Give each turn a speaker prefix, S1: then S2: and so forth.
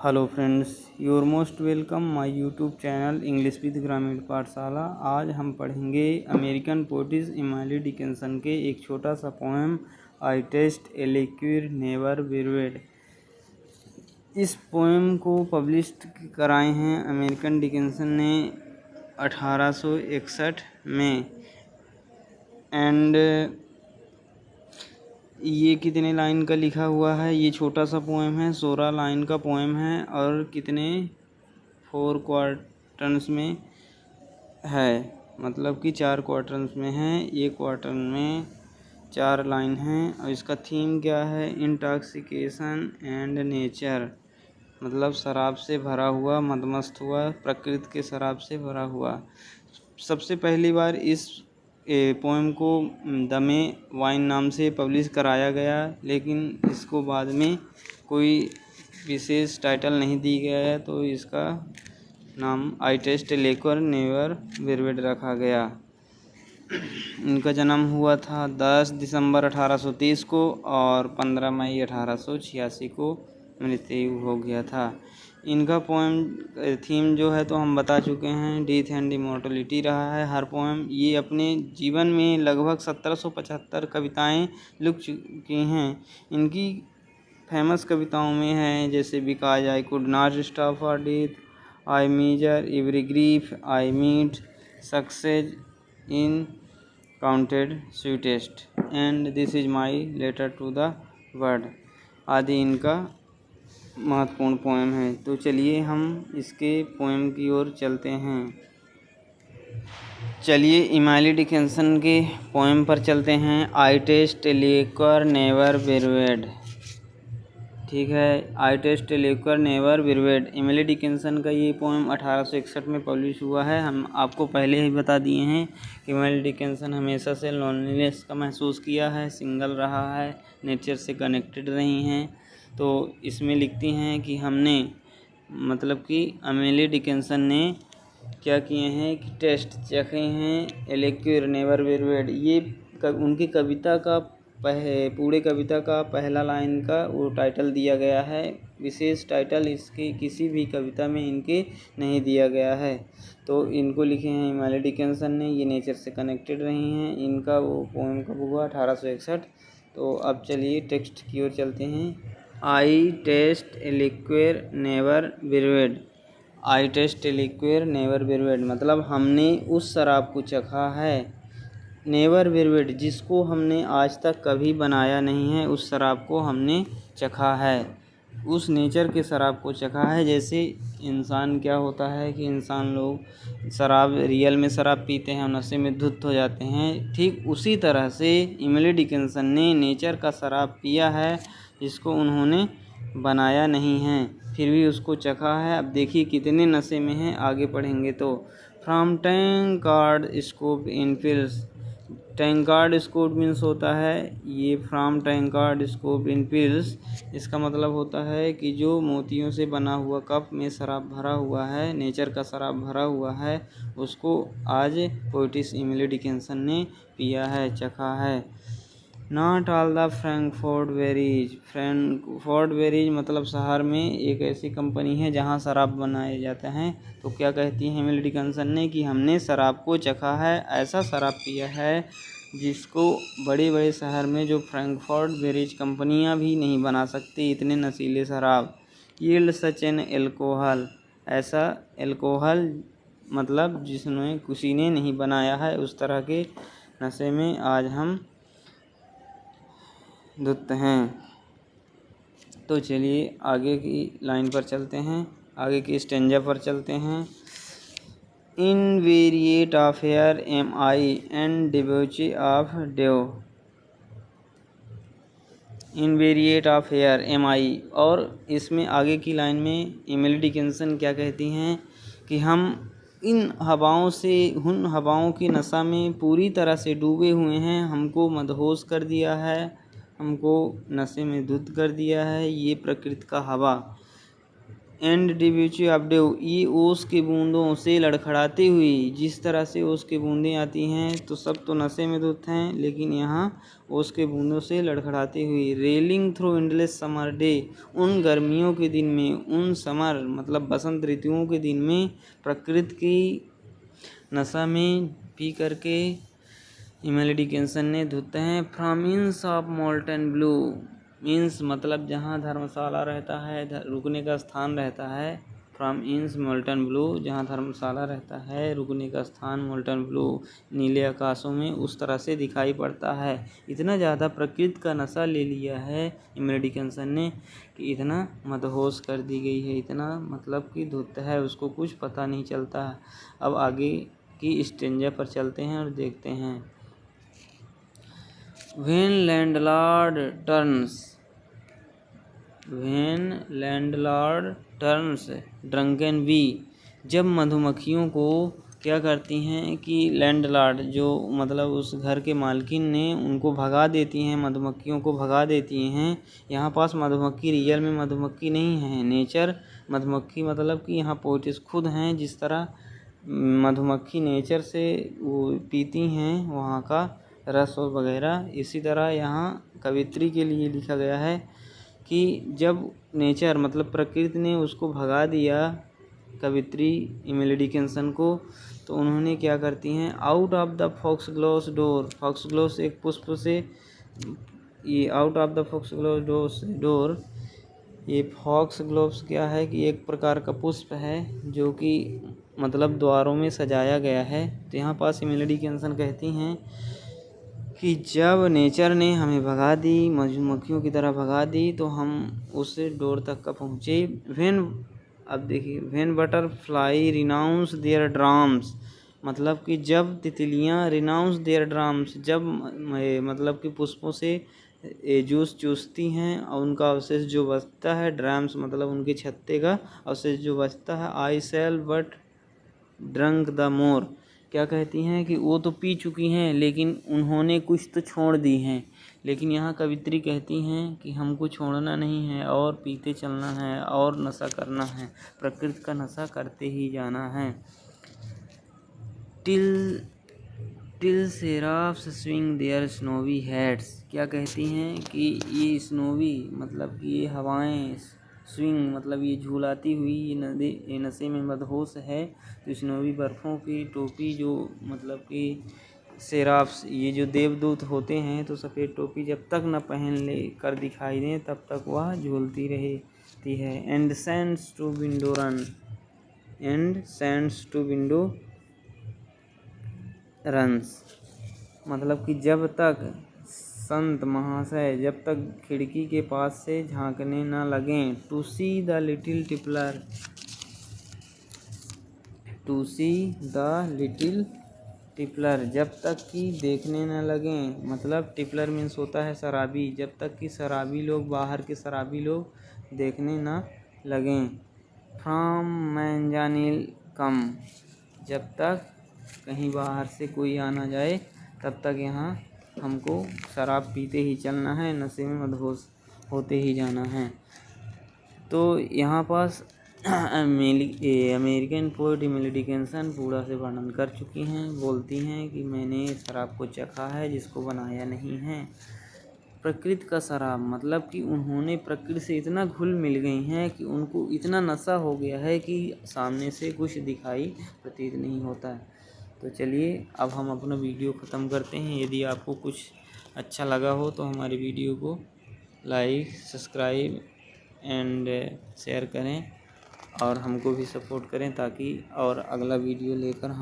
S1: Hello friends, your most welcome my YouTube channel English with ग्रामीण पाठशाला। आज हम पढ़ेंगे अमेरिकन पोएटिस इमाली डिकिंसन के एक छोटा सा poem I taste a liquid never brewed. इस पोएम को पब्लिश कराए हैं अमेरिकन डिकिंसन ने 1861 में। एंड ये कितने लाइन का लिखा हुआ है? ये छोटा सा पोएम है, 16 लाइन का पोएम है और कितने 4 क्वार्टर्स में है, मतलब कि 4 क्वार्टर्स में है। एक क्वार्टर में 4 लाइन हैं। और इसका थीम क्या है? इंटॉक्सिकेशन एंड नेचर, मतलब शराब से भरा हुआ, मदमस्त हुआ, प्रकृति के शराब से भरा हुआ। सबसे पहली बार इस पोएम को द मे वाइन नाम से पब्लिश कराया गया, लेकिन इसको बाद में कोई विशेष टाइटल नहीं दी गया है, तो इसका नाम आई टेस्ट ए लिक्विड नेवर बीरेड रखा गया। इनका जन्म हुआ था 10 दिसंबर 1830 को और 15 मई 1886 को मृत्यु हो गया था। इनका पोएम थीम जो है तो हम बता चुके हैं, डेथ एंड इमॉर्टलिटी रहा है हर पोएम। ये अपने जीवन में लगभग 1775 कविताएं लिख चुकी हैं। इनकी फेमस कविताओं में है जैसे because I could not stop for death, I measure every grief I meet, success in counted sweetest and this is my letter to the world आदि इनका महत्वपूर्ण पोएम है। तो चलिए हम इसके पोएम की ओर चलते हैं। चलिए इमाली डिकिंसन के पोएम पर चलते हैं। I taste a liquid never brewed. ठीक है, I taste a liquid never brewed Emily Dickinson का ये पोएम 1861 में पब्लिश हुआ है। हम आपको पहले ही बता दिए हैं कि इमाली डिकिंसन हमेशा से लोनलीनेस का महसूस किया है, सिंगल रहा है, नेचर से कनेक्टेड रही हैं। तो इसमें लिखती हैं कि हमने, मतलब कि इमाली डिकिंसन ने क्या किए हैं कि टेस्ट चखे हैं ए लिक्विड नेवर बीरेड। ये उनकी कविता का पूरे कविता का पहला लाइन का वो टाइटल दिया गया है। विशेष टाइटल इसकी किसी भी कविता में इनके नहीं दिया गया है। तो इनको लिखे हैं इमाली डिकिंसन ने। ये नेचर से कनेक्टेड रही हैं। इनका वो पोएम कब हुआ? 1861। तो अब चलिए टेक्स्ट की ओर चलते हैं। I taste a liquid never brewed. I taste a liquid never brewed मतलब हमने उस शराब को चखा है, नेवर बीरेड जिसको हमने आज तक कभी बनाया नहीं है, उस शराब को हमने चखा है, उस नेचर के शराब को चखा है। जैसे इंसान क्या होता है कि इंसान लोग शराब, रियल में शराब पीते हैं और नशे में धुत हो जाते हैं, ठीक उसी तरह से इमाली डिकिंसन ने नेचर का शराब पिया है जिसको उन्होंने बनाया नहीं है, फिर भी उसको चखा है। अब देखिए कितने नशे में हैं, आगे पढ़ेंगे तो। From tankard scoop in pearl. Tankard scoop means होता है ये from tankard scoop in pearl, इसका मतलब होता है कि जो मोतियों से बना हुआ कप में शराब भरा हुआ है, नेचर का शराब भरा हुआ है, उसको आज पोएटिस इमाली डिकिंसन ने पिया है, चखा है। Not all the Frankfurt berries. Frankfurt berries मतलब शहर में एक ऐसी कंपनी है जहाँ शराब बनाए जाते हैं। तो क्या कहती है इमाली डिकिंसन ने कि हमने शराब को चखा है, ऐसा शराब पिया है जिसको बड़े बड़े शहर में जो फ्रैंकफर्ट बेरीज कंपनियाँ भी नहीं बना सकती, इतने नशीले शराब। यील्ड सच एन एल्कोहल, ऐसा एल्कोहल मतलब जिसने किसी ने नहीं बनाया है, उस तरह के नशे में आज हम धुत हैं। तो चलिए आगे की लाइन पर चलते हैं, आगे की स्टेंजा पर चलते हैं। Inebriate of air am I and debauchee of dew. Inebriate of air am I, और इसमें आगे की लाइन में इमाली डिकिंसन क्या कहती हैं कि हम इन हवाओं से, उन हवाओं की नशा में पूरी तरह से डूबे हुए हैं, हमको मदहोश कर दिया है, हमको नशे में धुत कर दिया है ये प्रकृति का हवा। एंड डिब्यूची अपडेव, ये ओस की बूंदों से लड़खड़ाती हुई। जिस तरह से ओस की बूंदें आती हैं तो सब तो नशे में धुत हैं, लेकिन यहाँ ओस के बूंदों से लड़खड़ाती हुई। Railing through endless summer day, उन गर्मियों के दिन में, उन समर मतलब बसंत ऋतुओं के दिन में प्रकृति की नशा में पी करके इमैली डिकिंसन ने धुत हैं। फ्रॉम इंस ऑफ मोल्टन ब्लू, इंस मतलब जहाँ धर्मशाला रहता है, रुकने का स्थान रहता है। फ्रॉम इंस मोल्टन ब्लू, जहाँ धर्मशाला रहता है, रुकने का स्थान मोल्टन ब्लू, नीले आकाशों में उस तरह से दिखाई पड़ता है। इतना ज़्यादा प्रकृति का नशा ले लिया है इमैली डिकिंसन ने कि इतना मदहोश कर दी गई है, इतना मतलब कि धुत है, उसको कुछ पता नहीं चलता। अब आगे की स्टेंजा पर चलते हैं और देखते हैं। When landlord turns drunken bee, जब मधुमक्खियों को क्या करती हैं कि लैंडलॉर्ड जो मतलब उस घर के मालकिन ने उनको भगा देती हैं, मधुमक्खियों को भगा देती हैं। यहाँ पास मधुमक्खी रियल में मधुमक्खी नहीं है, नेचर मधुमक्खी मतलब कि यहाँ पोइट्स खुद हैं। जिस तरह मधुमक्खी नेचर से वो पीती हैं वहाँ का रस और वगैरह, इसी तरह यहाँ कवित्री के लिए लिखा गया है कि जब नेचर मतलब प्रकृति ने उसको भगा दिया कवित्री इमैली डिकिंसन को, तो उन्होंने क्या करती हैं, आउट ऑफ द फॉक्सग्लोव्स डोर, फॉक्सग्लोव्स एक पुष्प से, ये आउट ऑफ द फॉक्सग्लोव्स डोर, ये फॉक्सग्लोव्स क्या है कि एक प्रकार का पुष्प है जो कि मतलब द्वारों में सजाया गया है। तो यहाँ पास इमैली डिकिंसन कहती हैं कि जब नेचर ने हमें भगा दी, मधुमक्खियों की तरह भगा दी, तो हम उस डोर तक का पहुँचे। अब देखिए, when butterfly renounce their drams, मतलब कि जब तितलियाँ रिनाउंस देयर ड्राम्स, जब मतलब कि पुष्पों से जूस चूसती हैं और उनका अवशेष जो बचता है, ड्राम्स मतलब उनके छत्ते का अवशेष जो बचता है, आई शैल बट ड्रंक द मोर, क्या कहती हैं कि वो तो पी चुकी हैं लेकिन उन्होंने कुछ तो छोड़ दी हैं। लेकिन यहाँ कवित्री कहती हैं कि हमको छोड़ना नहीं है और पीते चलना है और नशा करना है, प्रकृति का नशा करते ही जाना है। Till seraphs swing their snowy hats, क्या कहती हैं कि ये स्नोवी मतलब कि ये हवाएं, स्विंग मतलब ये झूलाती हुई, ये नशे में मदहोश है। तो स्नोवी बर्फ़ों की टोपी जो मतलब कि सेराफ्स, ये जो देवदूत होते हैं, तो सफ़ेद टोपी जब तक न पहन ले कर दिखाई दें तब तक वह झूलती रहती है। And sends to window run, and sends to window runs, मतलब कि जब तक संत महाशय जब तक खिड़की के पास से झांकने न लगें। To see the little tippler, to see the little tippler, जब तक कि देखने न लगें, मतलब टिपलर मीन्स होता है शराबी, जब तक कि शराबी लोग, बाहर के शराबी लोग देखने न लगें। फ्रॉम मैंजानिल कम, जब तक कहीं बाहर से कोई आना जाए तब तक यहाँ हमको शराब पीते ही चलना है, नशे में मदहोश होते ही जाना है। तो यहाँ पास अमेरिकन पोएट इमैली डिकिंसन पूरा से वर्णन कर चुकी हैं। बोलती हैं कि मैंने शराब को चखा है जिसको बनाया नहीं है। प्रकृति का शराब मतलब कि उन्होंने प्रकृति से इतना घुल मिल गई हैं कि उनको इतना नशा हो गया है कि सामने से कुछ दिखाई प्रतीत नहीं होता है। तो चलिए अब हम अपना वीडियो ख़त्म करते हैं। यदि आपको कुछ अच्छा लगा हो तो हमारे वीडियो को लाइक, सब्सक्राइब एंड शेयर करें और हमको भी सपोर्ट करें ताकि और अगला वीडियो लेकर हम